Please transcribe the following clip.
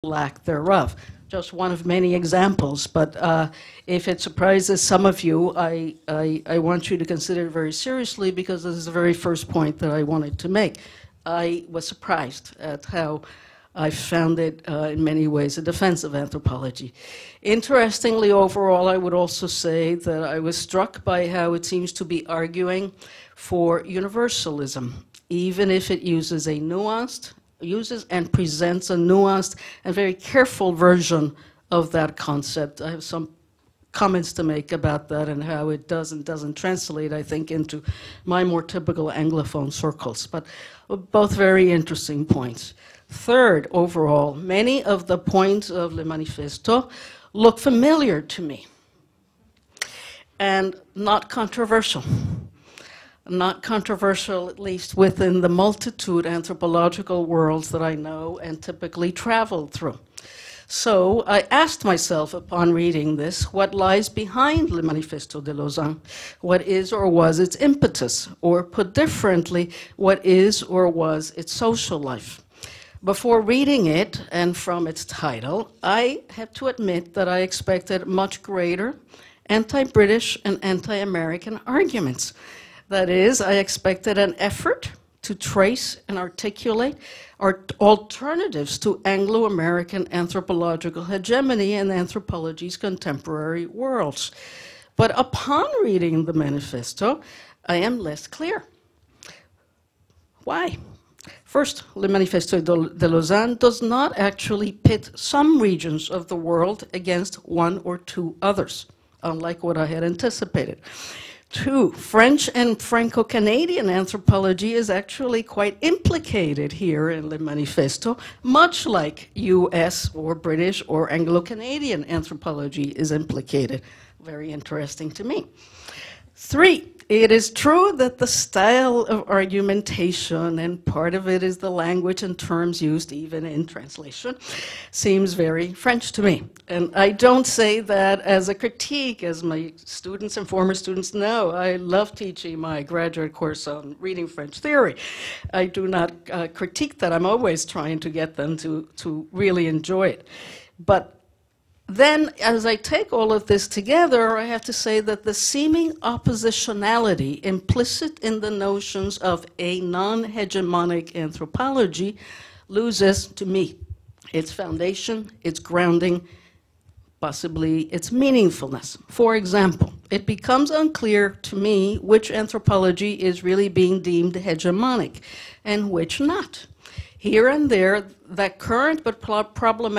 lack thereof. Just one of many examples, but if it surprises some of you, I want you to consider it very seriously, because this is the very first point that I wanted to make. I was surprised at how I found it in many ways a defense of anthropology. Interestingly, overall, I would also say that I was struck by how it seems to be arguing for universalism, even if it uses and presents a nuanced and very careful version of that concept. I have some comments to make about that and how it does and doesn't translate, I think, into my more typical Anglophone circles, but both very interesting points. Third, overall, many of the points of Le Manifesto look familiar to me and not controversial. Not controversial, at least within the multitude anthropological worlds that I know and typically travel through. So I asked myself upon reading this, what lies behind Le Manifesto de Lausanne? What is or was its impetus? Or put differently, what is or was its social life? Before reading it, and from its title, I have to admit that I expected much greater anti-British and anti-American arguments. That is, I expected an effort to trace and articulate alternatives to Anglo-American anthropological hegemony in anthropology's contemporary worlds. But upon reading the manifesto, I am less clear. Why? First, Le Manifeste de Lausanne does not actually pit some regions of the world against one or two others, unlike what I had anticipated. Two, French and Franco-Canadian anthropology is actually quite implicated here in Le Manifesto, much like US or British or Anglo-Canadian anthropology is implicated. Very interesting to me. Three, it is true that the style of argumentation, and part of it is the language and terms used even in translation, seems very French to me. And I don't say that as a critique, as my students and former students know. I love teaching my graduate course on reading French theory. I do not critique that. I'm always trying to get them to really enjoy it. But then, as I take all of this together, I have to say that the seeming oppositionality implicit in the notions of a non-hegemonic anthropology loses, to me, its foundation, its grounding, possibly its meaningfulness. For example, it becomes unclear to me which anthropology is really being deemed hegemonic and which not. Here and there, that current but problematic